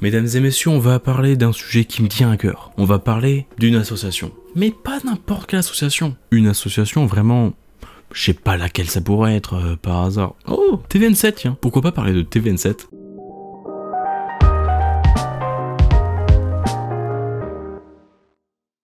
Mesdames et messieurs, on va parler d'un sujet qui me tient à cœur. On va parler d'une association. Mais pas n'importe quelle association. Une association vraiment... Je sais pas laquelle ça pourrait être, par hasard. Oh, TVN7, tiens. Pourquoi pas parler de TVN7 ?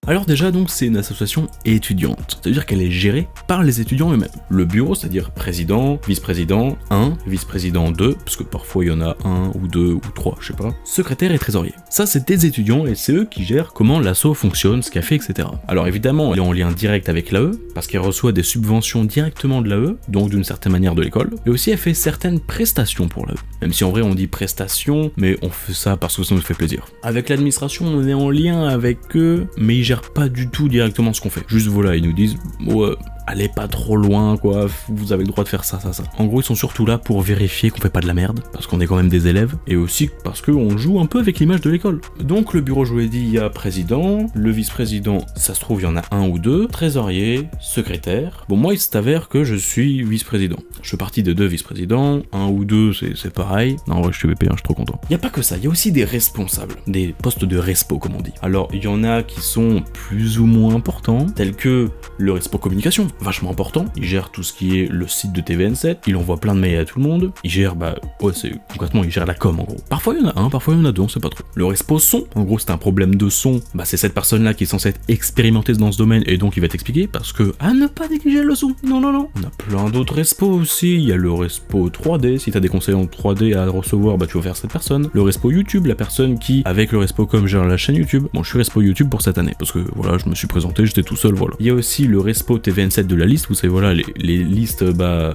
Alors déjà donc c'est une association étudiante, c'est-à-dire qu'elle est gérée par les étudiants eux-mêmes. Le bureau, c'est-à-dire président, vice-président 1, vice-président 2, parce que parfois il y en a 1 ou 2 ou 3, je sais pas, secrétaire et trésorier. Ça c'est des étudiants et c'est eux qui gèrent comment l'asso fonctionne, ce qu'elle fait, etc. Alors évidemment, elle est en lien direct avec l'AE, parce qu'elle reçoit des subventions directement de l'AE, donc d'une certaine manière de l'école, et aussi elle fait certaines prestations pour l'AE. Même si en vrai on dit prestations, mais on fait ça parce que ça nous fait plaisir. Avec l'administration, on est en lien avec eux, mais ils gèrent pas du tout directement ce qu'on fait. Juste voilà, ils nous disent ouais, allez pas trop loin quoi, vous avez le droit de faire ça. En gros, ils sont surtout là pour vérifier qu'on fait pas de la merde, parce qu'on est quand même des élèves, et aussi parce qu'on joue un peu avec l'image de l'école. Donc le bureau, je vous l'ai dit, il y a président, le vice-président, ça se trouve, il y en a 1 ou 2, trésorier, secrétaire. Bon, moi, il s'avère que je suis vice-président. Je fais partie de 2 vice-présidents, 1 ou 2, c'est pareil. Non, en vrai, je suis VP1, je suis trop content. Il y a pas que ça, il y a aussi des responsables, des postes de respo, comme on dit. Alors, il y en a qui sont plus ou moins importants, tels que le respo communication, vachement important. Il gère tout ce qui est le site de TVN7, il envoie plein de mails à tout le monde, il gère, concrètement, il gère la com en gros. Parfois il y en a un, parfois il y en a deux, on sait pas trop. Le respo son, en gros c'est un problème de son, c'est cette personne-là qui est censée être expérimentée dans ce domaine et donc il va t'expliquer parce que, à ne pas négliger le son, non. On a plein d'autres respo aussi, il y a le respo 3D, si t'as des conseils en 3D à recevoir, tu vas faire cette personne. Le respo YouTube, la personne qui, avec le respo com, gère la chaîne YouTube. Bon, je suis respo YouTube pour cette année, parce que voilà, je me suis présenté, j'étais tout seul, voilà. Il y a aussi le respo TVN7 de la liste, vous savez, voilà, les listes,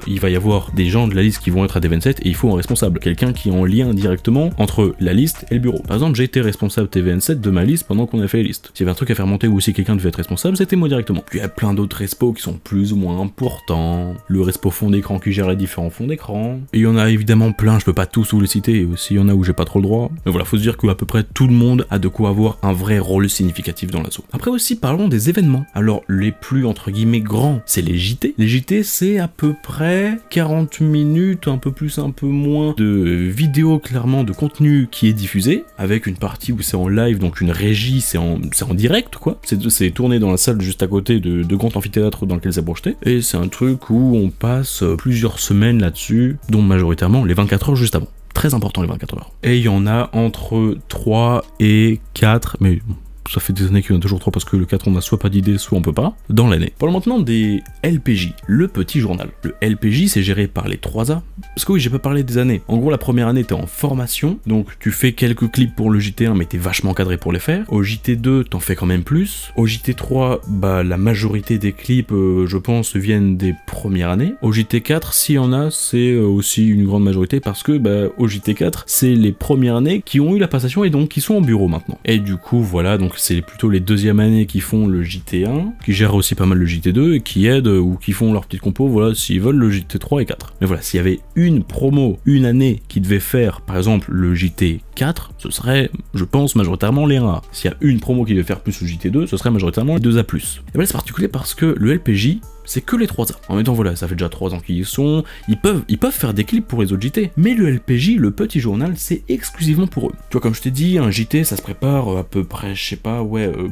il va y avoir des gens de la liste qui vont être à TVN7 et il faut un responsable, quelqu'un qui est en lien directement entre la liste et le bureau. Par exemple, j'ai été responsable TVN7 de ma liste pendant qu'on a fait les listes. S'il y avait un truc à faire monter ou si quelqu'un devait être responsable, c'était moi directement. Puis il y a plein d'autres respos qui sont plus ou moins importants. Le respo fond d'écran qui gère les différents fonds d'écran. Et il y en a évidemment plein, je peux pas tous vous les citer, et aussi il y en a où j'ai pas trop le droit. Mais voilà, faut se dire qu'à peu près tout le monde a de quoi avoir un vrai rôle significatif dans l'asso. Après aussi, parlons des événements. Alors, les plus entre guillemets grands, c'est les JT. Les JT, c'est à peu près 40 minutes, un peu plus, un peu moins, de vidéos clairement, de contenu qui est diffusé, avec une partie où c'est en live, donc une régie, c'est en direct, quoi. C'est tourné dans la salle juste à côté de grands amphithéâtres dans lequel c'est projeté, et c'est un truc où on passe plusieurs semaines là-dessus, dont majoritairement les 24 heures juste avant. Très important les 24 heures. Et il y en a entre 3 et 4, mais... ça fait des années qu'il y en a toujours 3 parce que le 4 on a soit pas d'idée soit on peut pas, dans l'année. Parlons maintenant des LPJ, le petit journal. Le LPJ c'est géré par les 3A, parce que oui j'ai pas parlé des années. En gros la première année t'es en formation, donc tu fais quelques clips pour le JT1 mais t'es vachement cadré pour les faire. Au JT2 t'en fais quand même plus. Au JT3 la majorité des clips je pense viennent des premières années. Au JT4 s'il y en a c'est aussi une grande majorité parce que au JT4 c'est les premières années qui ont eu la passation et donc qui sont en bureau maintenant. Et du coup voilà, donc c'est plutôt les deuxièmes années qui font le JT1, qui gèrent aussi pas mal le JT2 et qui aident ou qui font leur petite compo, voilà, s'ils veulent le JT3 et 4. Mais voilà, s'il y avait une promo, une année qui devait faire, par exemple, le JT4, ce serait, je pense, majoritairement les 1A. S'il y a une promo qui devait faire plus le JT2, ce serait majoritairement les 2A+. Et voilà, c'est particulier parce que le LPJ, c'est que les 3A. En même temps, voilà, ça fait déjà 3 ans qu'ils y sont, ils peuvent faire des clips pour les autres JT, mais le LPJ, le petit journal, c'est exclusivement pour eux. Tu vois, comme je t'ai dit, un JT, ça se prépare à peu près, je sais pas,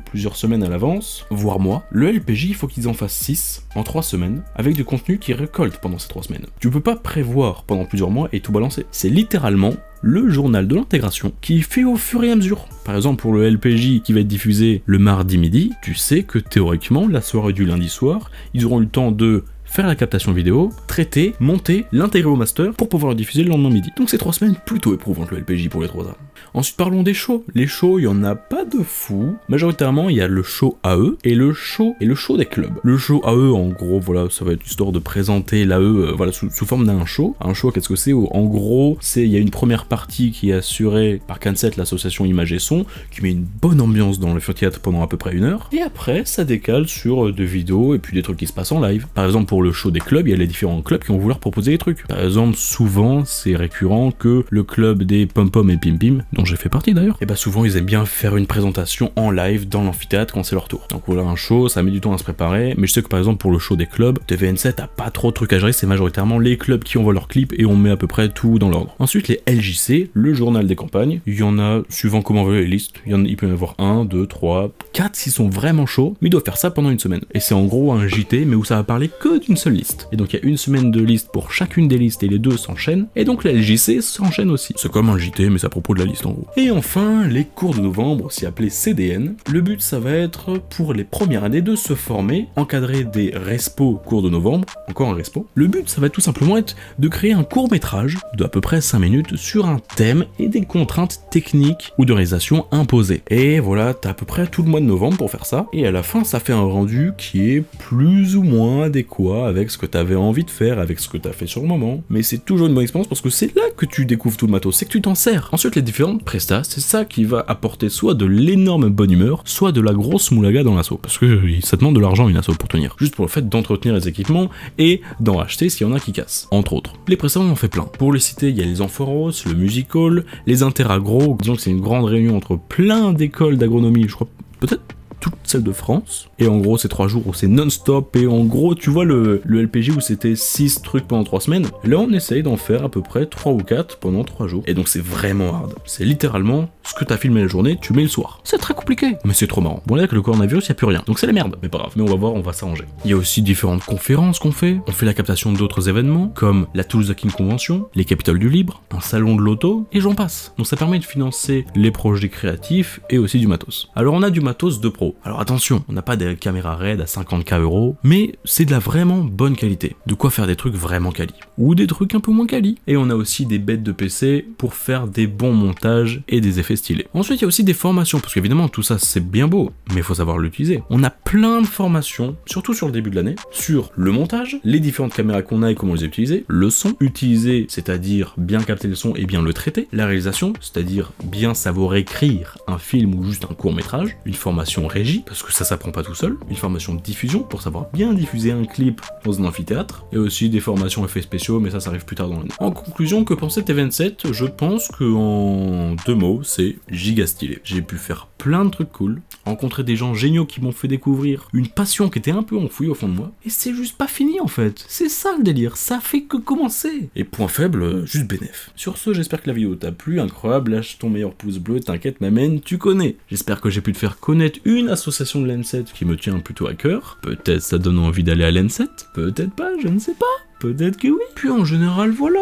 plusieurs semaines à l'avance, voire mois. Le LPJ, il faut qu'ils en fassent 6 en 3 semaines, avec du contenu qu'ils récoltent pendant ces 3 semaines. Tu peux pas prévoir pendant plusieurs mois et tout balancer. C'est littéralement le journal de l'intégration qui fait au fur et à mesure. Par exemple, pour le LPJ qui va être diffusé le mardi midi, tu sais que théoriquement, la soirée du lundi soir, ils auront eu le temps de faire la captation vidéo, traiter, monter, l'intégrer au master pour pouvoir le diffuser le lendemain midi. Donc c'est 3 semaines plutôt éprouvantes le LPJ pour les 3A. Ensuite parlons des shows. Les shows, il y en a pas de fou. Majoritairement, il y a le show AE et le show des clubs. Le show AE, en gros, voilà, ça va être histoire de présenter l'AE voilà, sous forme d'un show. Un show, qu'est-ce que c'est? En gros, il y a une première partie qui est assurée par Canset, l'association Image et Son, qui met une bonne ambiance dans le théâtre pendant à peu près 1 heure. Et après, ça décale sur des vidéos et puis des trucs qui se passent en live. Par exemple, pour le show des clubs, il y a les différents clubs qui vont vouloir proposer des trucs. Par exemple, souvent, c'est récurrent que le club des Pom Pom et Pim Pim, dont j'ai fait partie d'ailleurs, et bah souvent ils aiment bien faire une présentation en live dans l'amphithéâtre quand c'est leur tour. Donc voilà, un show, ça met du temps à se préparer, mais je sais que par exemple pour le show des clubs, TVN7 a pas trop de trucs à gérer, c'est majoritairement les clubs qui envoient leurs clips et on met à peu près tout dans l'ordre. Ensuite les LJC, le journal des campagnes, il y en a suivant comment on veut les listes, il peut y en avoir 1, 2, 3, 4 s'ils sont vraiment chauds, mais ils doivent faire ça pendant une semaine. Et c'est en gros un JT, mais où ça va parler que d'une seule liste. Et donc il y a une semaine de liste pour chacune des listes et les deux s'enchaînent, et donc la LJC s'enchaîne aussi. C'est comme un JT, mais c'est à propos de la liste en gros. Et enfin, les cours de novembre, aussi appelés CDN. Le but, ça va être pour les premières années de se former, encadrer des respos cours de novembre, encore un respo. Le but, ça va tout simplement être de créer un court-métrage de à peu près 5 minutes sur un thème et des contraintes techniques ou de réalisation imposées. Et voilà, t'as à peu près tout le mois de novembre pour faire ça, et à la fin, ça fait un rendu qui est plus ou moins adéquat avec ce que t'avais envie de faire, avec ce que t'as fait sur le moment. Mais c'est toujours une bonne expérience parce que c'est là que tu découvres tout le matos, c'est que tu t'en sers. Ensuite, les différentes prestas, c'est ça qui va apporter soit de l'énorme bonne humeur, soit de la grosse moulaga dans l'assaut. Parce que ça demande de l'argent une assaut pour tenir. Juste pour le fait d'entretenir les équipements et d'en acheter s'il y en a qui cassent. Entre autres. Les prestas, on en fait plein. Pour les citer, il y a les Amphoros, le Music Hall, les Interagro, disons que c'est une grande réunion entre plein d'écoles d'agronomie, je crois, peut-être toutes celles de France, et en gros c'est 3 jours où c'est non-stop, et en gros tu vois le LPJ où c'était 6 trucs pendant 3 semaines, là on essaye d'en faire à peu près 3 ou 4 pendant 3 jours, et donc c'est vraiment hard, c'est littéralement ce que t'as filmé la journée, tu mets le soir, c'est très compliqué, mais c'est trop marrant. Bon là avec le coronavirus y a plus rien, donc c'est la merde, mais pas grave, mais on va voir, on va s'arranger. Il y a aussi différentes conférences qu'on fait, on fait la captation d'autres événements, comme la Toulouse King Convention, les Capitales du Libre, un salon de l'auto, et j'en passe. Donc ça permet de financer les projets créatifs et aussi du matos. Alors on a du matos de pro. Alors attention, on n'a pas des caméras RED à 50K €, mais c'est de la vraiment bonne qualité. De quoi faire des trucs vraiment quali. Ou des trucs un peu moins quali. Et on a aussi des bêtes de PC pour faire des bons montages et des effets stylés. Ensuite, il y a aussi des formations, parce qu'évidemment, tout ça c'est bien beau, mais il faut savoir l'utiliser. On a plein de formations, surtout sur le début de l'année, sur le montage, les différentes caméras qu'on a et comment les utiliser, le son, utiliser, c'est-à-dire bien capter le son et bien le traiter, la réalisation, c'est-à-dire bien savoir écrire un film ou juste un court-métrage, une formation régie, parce que ça s'apprend pas tout seul, une formation de diffusion pour savoir bien diffuser un clip dans un amphithéâtre, et aussi des formations effets spéciaux, mais ça arrive plus tard dans l'année. En conclusion, que penser de TVN7 ? Je pense que en 2 mots, c'est giga stylé. J'ai pu faire plein de trucs cool, rencontrer des gens géniaux qui m'ont fait découvrir une passion qui était un peu enfouie au fond de moi, et c'est juste pas fini en fait, c'est ça le délire, ça fait que commencer. Et point faible, juste bénéf. Sur ce, j'espère que la vidéo t'a plu, incroyable, lâche ton meilleur pouce bleu, t'inquiète m'amène, tu connais. J'espère que j'ai pu te faire connaître une association de l'N7 qui me tient plutôt à cœur, peut-être ça donne envie d'aller à l'N7, peut-être pas, je ne sais pas, peut-être que oui. Puis en général, voilà,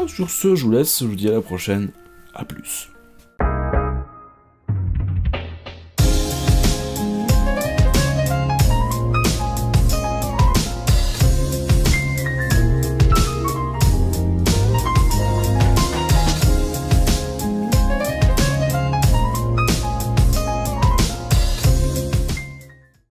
sur ce, je vous laisse, je vous dis à la prochaine, à plus.